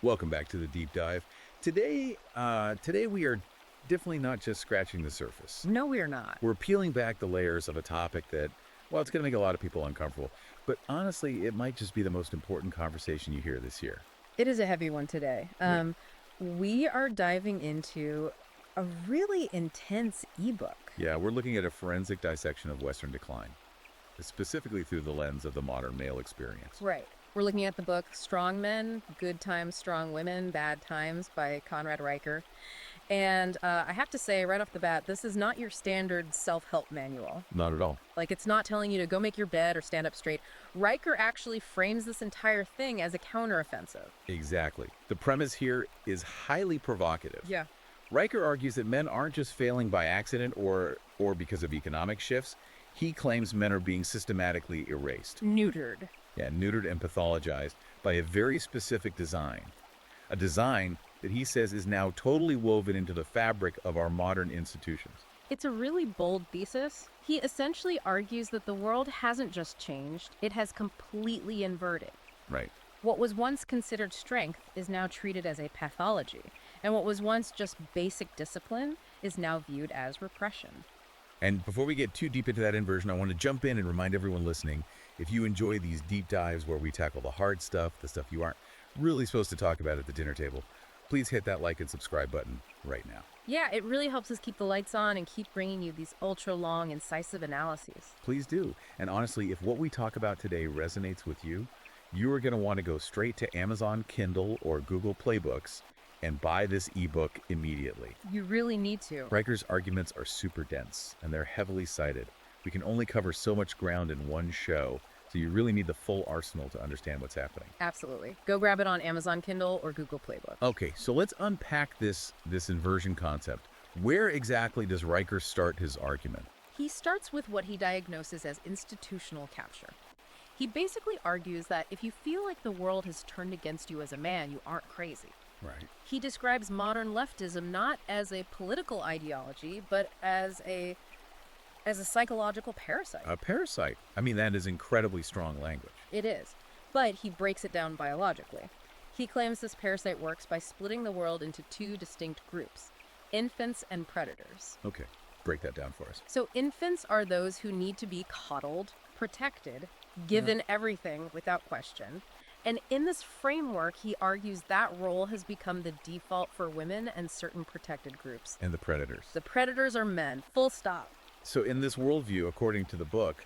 Welcome back to the deep dive. Today we are definitely not just scratching the surface. No, we're not. We're peeling back the layers of a topic that, well, it's going to make a lot of people uncomfortable. But honestly, it might just be the most important conversation you hear this year. It is a heavy one today. We are diving into a really intense ebook. Yeah, we're looking at a forensic dissection of Western decline, specifically through the lens of the modern male experience. Right. We're looking at the book Strong Men, Good Times, Strong Women, Bad Times by Conrad Riker. And I have to say right off the bat, this is not your standard self-help manual. Not at all. Like, it's not telling you to go make your bed or stand up straight. Riker actually frames this entire thing as a counteroffensive. Exactly. The premise here is highly provocative. Yeah. Riker argues that men aren't just failing by accident or because of economic shifts. He claims men are being systematically erased. Neutered. Yeah, neutered and pathologized by a very specific design. A design that he says is now totally woven into the fabric of our modern institutions. It's a really bold thesis. He essentially argues that the world hasn't just changed, it has completely inverted. Right. What was once considered strength is now treated as a pathology, and what was once just basic discipline is now viewed as repression. And before we get too deep into that inversion, I want to jump in and remind everyone listening, if you enjoy these deep dives where we tackle the hard stuff, the stuff you aren't really supposed to talk about at the dinner table, please hit that like and subscribe button right now. Yeah, it really helps us keep the lights on and keep bringing you these ultra-long, incisive analyses. Please do. And honestly, if what we talk about today resonates with you, you are going to want to go straight to Amazon Kindle or Google Play Books and buy this ebook immediately. You really need to. Riker's arguments are super dense, and they're heavily cited. We can only cover so much ground in one show, so you really need the full arsenal to understand what's happening. Absolutely. Go grab it on Amazon Kindle or Google Play Books. Okay, so let's unpack this inversion concept. Where exactly does Riker start his argument? He starts with what he diagnoses as institutional capture. He basically argues that if you feel like the world has turned against you as a man, you aren't crazy. Right. He describes modern leftism not as a political ideology, but as a psychological parasite. A parasite. I mean, that is incredibly strong language. It is. But he breaks it down biologically. He claims this parasite works by splitting the world into two distinct groups, infants and predators. Okay, break that down for us. So infants are those who need to be coddled, protected, given everything without question. And in this framework, he argues that role has become the default for women and certain protected groups. And the predators. The predators are men, full stop. So in this worldview, according to the book,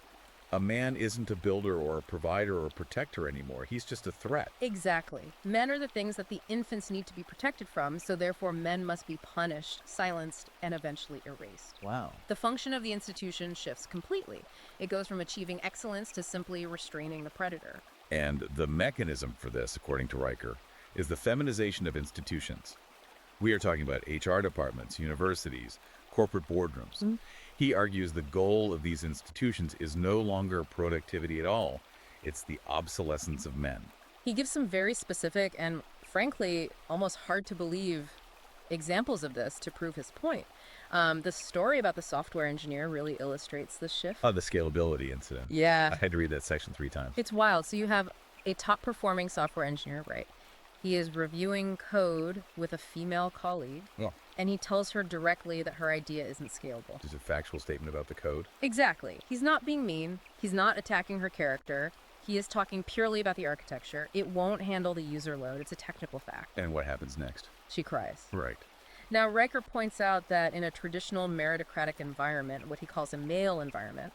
a man isn't a builder or a provider or a protector anymore. He's just a threat. Exactly. Men are the things that the infants need to be protected from, so therefore men must be punished, silenced, and eventually erased. Wow. The function of the institution shifts completely. It goes from achieving excellence to simply restraining the predator. And the mechanism for this, according to Riker, is the feminization of institutions. We are talking about HR departments, universities, corporate boardrooms. He argues the goal of these institutions is no longer productivity at all. It's the obsolescence of men. He gives some very specific and, frankly, almost hard to believe examples of this to prove his point. The story about the software engineer really illustrates this shift. Oh, the scalability incident. Yeah. I had to read that section 3 times. It's wild. So you have a top-performing software engineer, right? He is reviewing code with a female colleague, and he tells her directly that her idea isn't scalable. Just a factual statement about the code. Exactly. He's not being mean. He's not attacking her character. He is talking purely about the architecture. It won't handle the user load. It's a technical fact. And what happens next? She cries. Right. Now, Riker points out that in a traditional meritocratic environment, what he calls a male environment,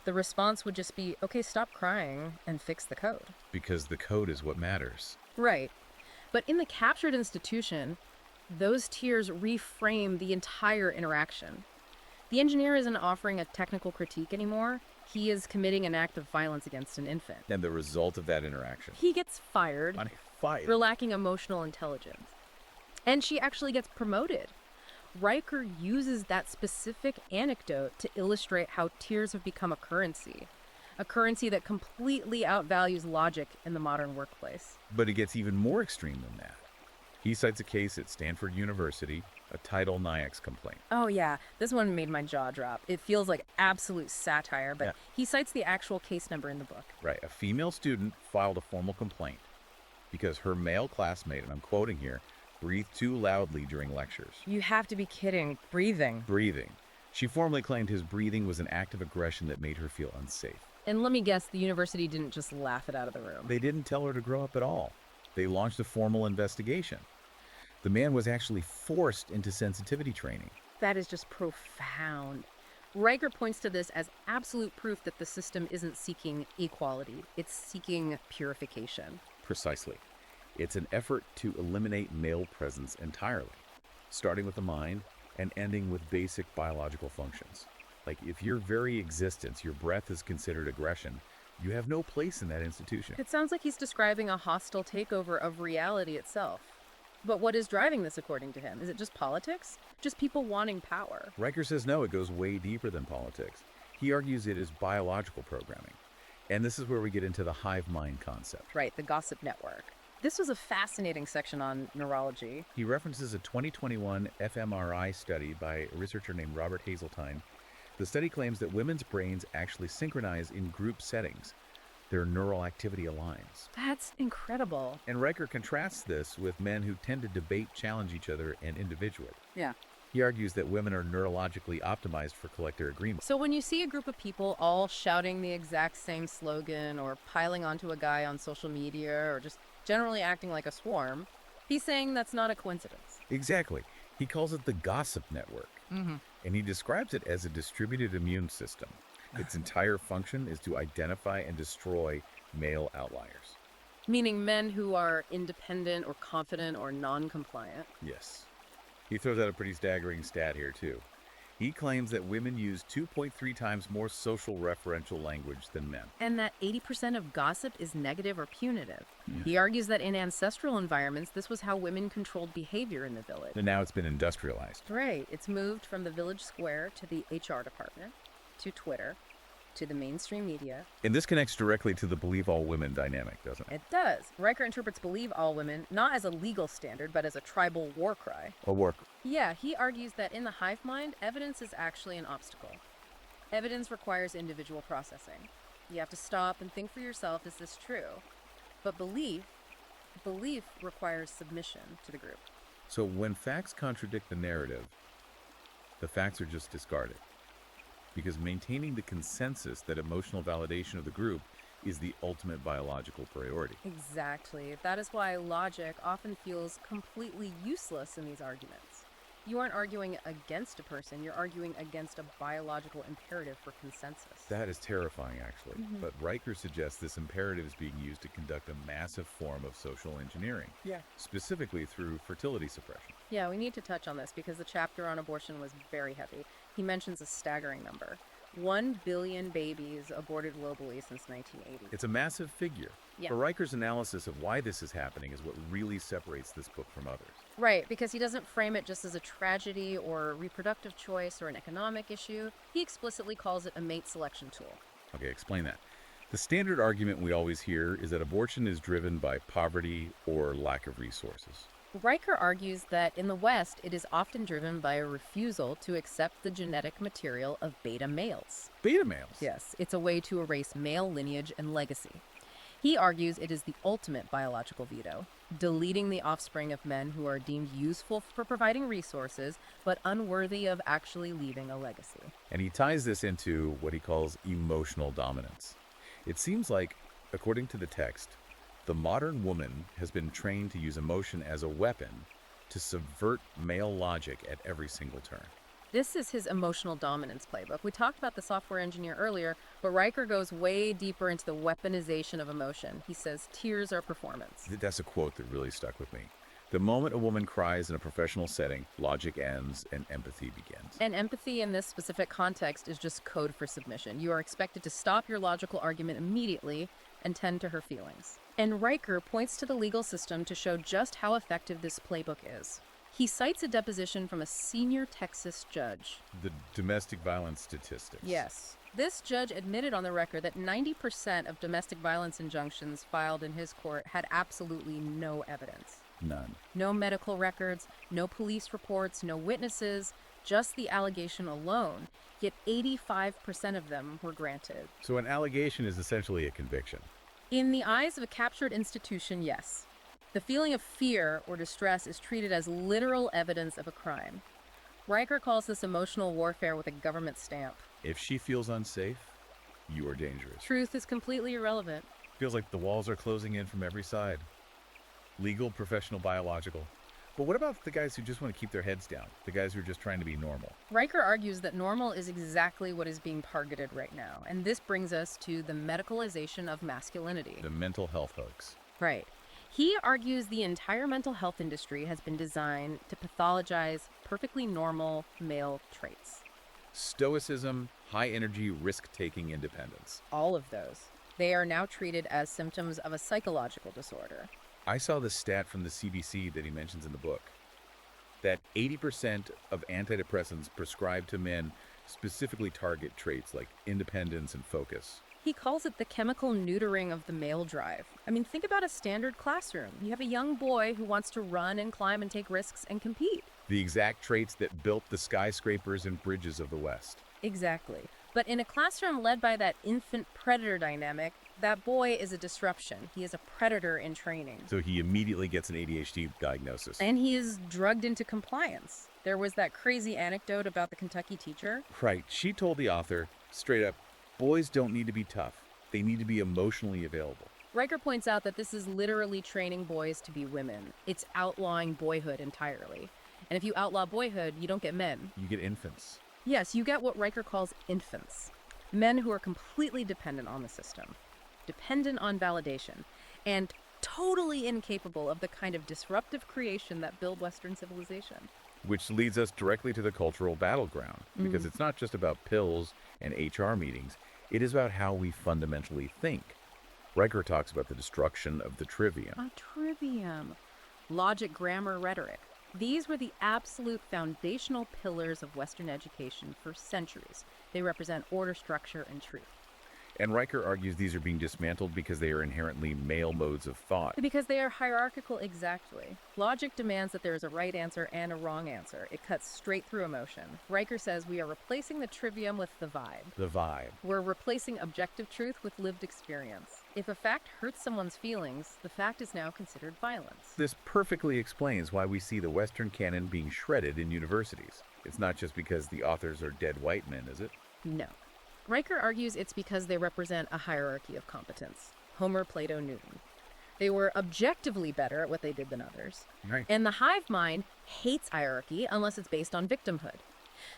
the response would just be, okay, stop crying and fix the code. Because the code is what matters. Right. But in the captured institution, those tears reframe the entire interaction. The engineer isn't offering a technical critique anymore. He is committing an act of violence against an infant. And the result of that interaction. He gets fired Fired. for lacking emotional intelligence. And she actually gets promoted. Riker uses that specific anecdote to illustrate how tears have become a currency that completely outvalues logic in the modern workplace. But it gets even more extreme than that. He cites a case at Stanford University, a Title IX complaint. Oh yeah, this one made my jaw drop. It feels like absolute satire, but he cites the actual case number in the book. Right, a female student filed a formal complaint. because her male classmate, and I'm quoting here, breathed too loudly during lectures. You have to be kidding. Breathing. Breathing. She formally claimed his breathing was an act of aggression that made her feel unsafe. And let me guess, the university didn't just laugh it out of the room. They didn't tell her to grow up at all. They launched a formal investigation. The man was actually forced into sensitivity training. That is just profound. Riker points to this as absolute proof that the system isn't seeking equality. It's seeking purification. Precisely. It's an effort to eliminate male presence entirely, starting with the mind and ending with basic biological functions. Like if your very existence, your breath is considered aggression, you have no place in that institution. It sounds like he's describing a hostile takeover of reality itself. But what is driving this, according to him? Is it just politics? Just people wanting power? Riker says no, it goes way deeper than politics. He argues it is biological programming. And this is where we get into the hive mind concept. Right, the gossip network. This was a fascinating section on neurology. He references a 2021 fMRI study by a researcher named Robert Hazeltine. The study claims that women's brains actually synchronize in group settings. Their neural activity aligns. That's incredible. And Riker contrasts this with men who tend to debate, challenge each other, and individuate. Yeah. He argues that women are neurologically optimized for collective agreement. So when you see a group of people all shouting the exact same slogan or piling onto a guy on social media or just generally acting like a swarm, he's saying that's not a coincidence. Exactly. He calls it the gossip network. And he describes it as a distributed immune system. Its entire function is to identify and destroy male outliers. Meaning men who are independent or confident or non-compliant. Yes. He throws out a pretty staggering stat here, too. He claims that women use 2.3 times more social referential language than men. And that 80% of gossip is negative or punitive. He argues that in ancestral environments, this was how women controlled behavior in the village. And now it's been industrialized. Right. It's moved from the village square to the HR department, to Twitter, to the mainstream media. And this connects directly to the believe all women dynamic, doesn't it? It does. Riker interprets believe all women not as a legal standard, but as a tribal war cry. A work. Yeah, he argues that in the hive mind, evidence is actually an obstacle. Evidence requires individual processing. You have to stop and think for yourself, is this true? But belief requires submission to the group. So when facts contradict the narrative, the facts are just discarded. Because maintaining the consensus that emotional validation of the group is the ultimate biological priority. Exactly. That is why logic often feels completely useless in these arguments. You aren't arguing against a person, you're arguing against a biological imperative for consensus. That is terrifying, actually. But Riker suggests this imperative is being used to conduct a massive form of social engineering. Yeah. Specifically through fertility suppression. Yeah, we need to touch on this because the chapter on abortion was very heavy. He mentions a staggering number. 1 billion babies aborted globally since 1980. It's a massive figure. Yeah. But Riker's analysis of why this is happening is what really separates this book from others. Right, because he doesn't frame it just as a tragedy or a reproductive choice or an economic issue. He explicitly calls it a mate selection tool. Okay, explain that. The standard argument we always hear is that abortion is driven by poverty or lack of resources. Riker argues that in the West, it is often driven by a refusal to accept the genetic material of beta males. Beta males? Yes, it's a way to erase male lineage and legacy. He argues it is the ultimate biological veto, deleting the offspring of men who are deemed useful for providing resources, but unworthy of actually leaving a legacy. And he ties this into what he calls emotional dominance. It seems like, according to the text, the modern woman has been trained to use emotion as a weapon to subvert male logic at every single turn. This is his emotional dominance playbook. We talked about the software engineer earlier, but Riker goes way deeper into the weaponization of emotion. He says tears are performance. That's a quote that really stuck with me. The moment a woman cries in a professional setting, logic ends and empathy begins. And empathy in this specific context is just code for submission. You are expected to stop your logical argument immediately and tend to her feelings. And Riker points to the legal system to show just how effective this playbook is. He cites a deposition from a senior Texas judge. The domestic violence statistics. Yes. This judge admitted on the record that 90% of domestic violence injunctions filed in his court had absolutely no evidence. None. No medical records, no police reports, no witnesses, just the allegation alone. Yet 85% of them were granted. So an allegation is essentially a conviction. In the eyes of a captured institution, yes. The feeling of fear or distress is treated as literal evidence of a crime. Riker calls this emotional warfare with a government stamp. If she feels unsafe, you are dangerous. Truth is completely irrelevant. Feels like the walls are closing in from every side. Legal, professional, biological. But what about the guys who just want to keep their heads down? The guys who are just trying to be normal? Riker argues that normal is exactly what is being targeted right now, and this brings us to the medicalization of masculinity. The mental health hoax. Right. He argues the entire mental health industry has been designed to pathologize perfectly normal male traits. Stoicism, high energy, risk-taking independence. All of those. They are now treated as symptoms of a psychological disorder. I saw the stat from the CDC that he mentions in the book, that 80% of antidepressants prescribed to men specifically target traits like independence and focus. He calls it the chemical neutering of the male drive. I mean, think about a standard classroom. You have a young boy who wants to run and climb and take risks and compete. The exact traits that built the skyscrapers and bridges of the West. Exactly. But in a classroom led by that infant-predator dynamic, that boy is a disruption. He is a predator in training. So he immediately gets an ADHD diagnosis. And he is drugged into compliance. There was that crazy anecdote about the Kentucky teacher. Right. She told the author, straight up, boys don't need to be tough. They need to be emotionally available. Riker points out that this is literally training boys to be women. It's outlawing boyhood entirely. And if you outlaw boyhood, you don't get men. You get infants. Yes, you get what Riker calls infants. Men who are completely dependent on the system, dependent on validation, and totally incapable of the kind of disruptive creation that build Western civilization. Which leads us directly to the cultural battleground, because it's not just about pills and HR meetings. It is about how we fundamentally think. Riker talks about the destruction of the trivium. A trivium. Logic, grammar, rhetoric. These were the absolute foundational pillars of Western education for centuries. They represent order, structure, and truth. And Riker argues these are being dismantled because they are inherently male modes of thought. Because they are hierarchical exactly. Logic demands that there is a right answer and a wrong answer. It cuts straight through emotion. Riker says we are replacing the trivium with the vibe. The vibe. We're replacing objective truth with lived experience. If a fact hurts someone's feelings, the fact is now considered violence. This perfectly explains why we see the Western canon being shredded in universities. It's not just because the authors are dead white men, is it? No. Riker argues it's because they represent a hierarchy of competence. Homer, Plato, Newton. They were objectively better at what they did than others. Right. And the hive mind hates hierarchy unless it's based on victimhood.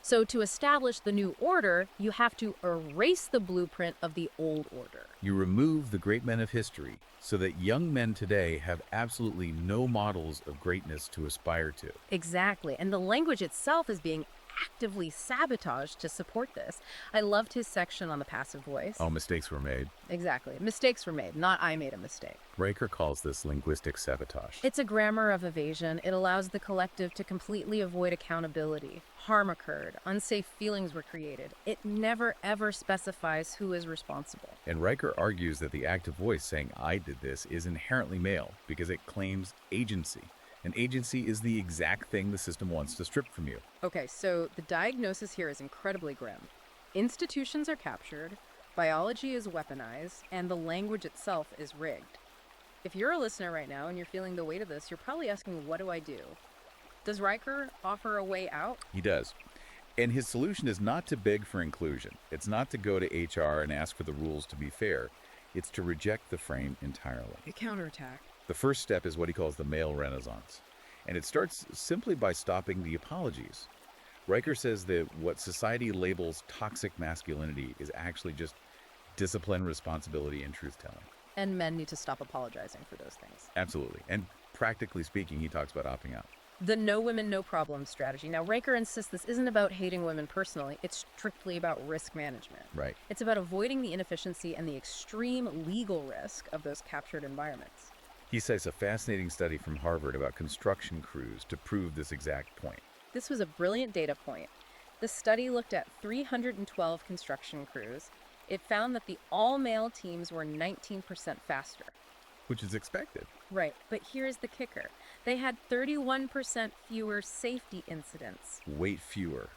So to establish the new order, you have to erase the blueprint of the old order. You remove the great men of history so that young men today have absolutely no models of greatness to aspire to. Exactly. And the language itself is being actively sabotaged to support this. I loved his section on the passive voice. All mistakes were made. Exactly. Mistakes were made, not I made a mistake. Riker calls this linguistic sabotage. It's a grammar of evasion. It allows the collective to completely avoid accountability. Harm occurred. Unsafe feelings were created. It never, ever specifies who is responsible. And Riker argues that the active voice saying I did this is inherently male because it claims agency. And agency is the exact thing the system wants to strip from you. Okay, so the diagnosis here is incredibly grim. Institutions are captured, biology is weaponized, and the language itself is rigged. If you're a listener right now and you're feeling the weight of this, you're probably asking, what do I do? Does Riker offer a way out? He does. And his solution is not to beg for inclusion. It's not to go to HR and ask for the rules to be fair. It's to reject the frame entirely. A counterattack. The first step is what he calls the male renaissance. And it starts simply by stopping the apologies. Riker says that what society labels toxic masculinity is actually just discipline, responsibility, and truth-telling. And men need to stop apologizing for those things. Absolutely. And practically speaking, he talks about opting out. The no women, no problem strategy. Now, Riker insists this isn't about hating women personally. It's strictly about risk management. Right. It's about avoiding the inefficiency and the extreme legal risk of those captured environments. He cites a fascinating study from Harvard about construction crews to prove this exact point. This was a brilliant data point. The study looked at 312 construction crews. It found that the all-male teams were 19% faster. Which is expected. Right, but here's the kicker. They had 31% fewer safety incidents. Wait, fewer.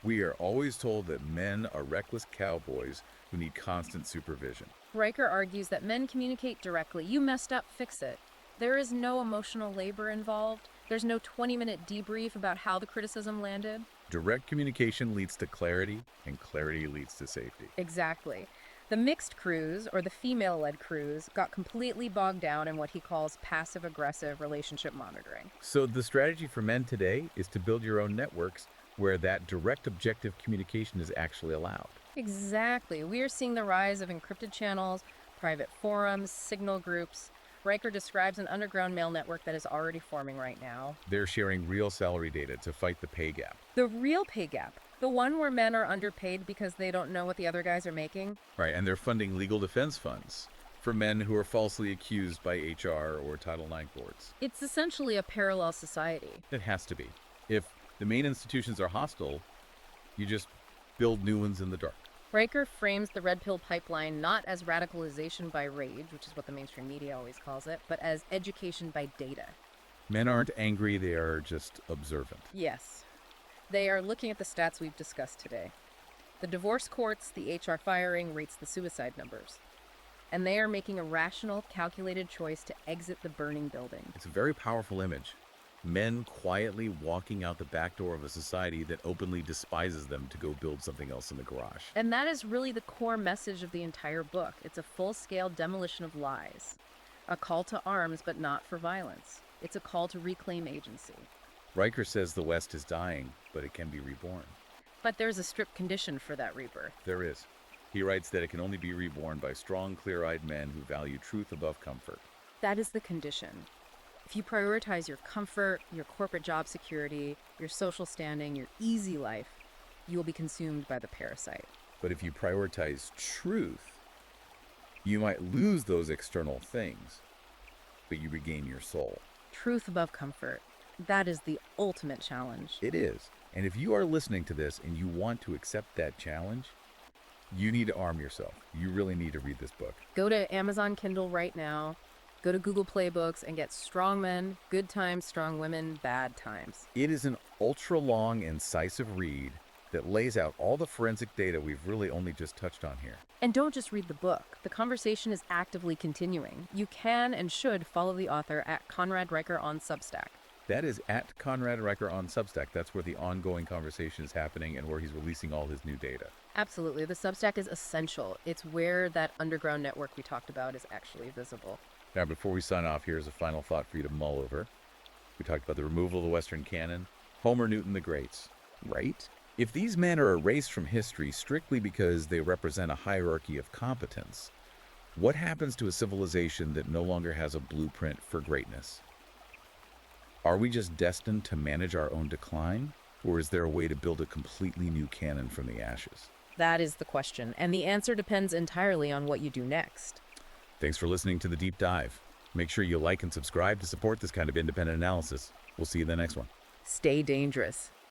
We are always told that men are reckless cowboys who need constant supervision. Riker argues that men communicate directly. You messed up, fix it. There is no emotional labor involved. There's no 20-minute debrief about how the criticism landed. Direct communication leads to clarity, and clarity leads to safety. Exactly. The mixed crews, or the female-led crews, got completely bogged down in what he calls passive-aggressive relationship monitoring. So the strategy for men today is to build your own networks where that direct objective communication is actually allowed. Exactly. We are seeing the rise of encrypted channels, private forums, signal groups. Riker describes an underground male network that is already forming right now. They're sharing real salary data to fight the pay gap. The real pay gap, the one where men are underpaid because they don't know what the other guys are making. Right, and they're funding legal defense funds for men who are falsely accused by HR or Title IX boards. It's essentially a parallel society. It has to be. If the main institutions are hostile, you just build new ones in the dark. Riker frames the red pill pipeline not as radicalization by rage, which is what the mainstream media always calls it, but as education by data. Men aren't angry, they are just observant. Yes. They are looking at the stats we've discussed today. The divorce courts, the HR firing rates the suicide numbers. And they are making a rational, calculated choice to exit the burning building. It's a very powerful image. Men quietly walking out the back door of a society that openly despises them to go build something else in the garage. And that is really the core message of the entire book. It's a full-scale demolition of lies. A call to arms, but not for violence. It's a call to reclaim agency. Riker says the West is dying, but it can be reborn. But there's a strict condition for that rebirth. There is. He writes that it can only be reborn by strong, clear-eyed men who value truth above comfort. That is the condition. If you prioritize your comfort, your corporate job security, your social standing, your easy life, you will be consumed by the parasite. But if you prioritize truth, you might lose those external things, but you regain your soul. Truth above comfort. That is the ultimate challenge. It is. And if you are listening to this and you want to accept that challenge, you need to arm yourself. You really need to read this book. Go to Amazon Kindle right now. Go to Google Play Books and get Strong Men, Good Times, Strong Women, Bad Times. It is an ultra-long, incisive read that lays out all the forensic data we've really only just touched on here. And don't just read the book. The conversation is actively continuing. You can and should follow the author at Conrad Riker on Substack. That is at Conrad Riker on Substack. That's where the ongoing conversation is happening and where he's releasing all his new data. Absolutely. The Substack is essential. It's where that underground network we talked about is actually visible. Now, before we sign off, here's a final thought for you to mull over. We talked about the removal of the Western canon, Homer, Newton, the greats, right? If these men are erased from history strictly because they represent a hierarchy of competence, what happens to a civilization that no longer has a blueprint for greatness? Are we just destined to manage our own decline, or is there a way to build a completely new canon from the ashes? That is the question, and the answer depends entirely on what you do next. Thanks for listening to The Deep Dive. Make sure you like and subscribe to support this kind of independent analysis. We'll see you in the next one. Stay dangerous.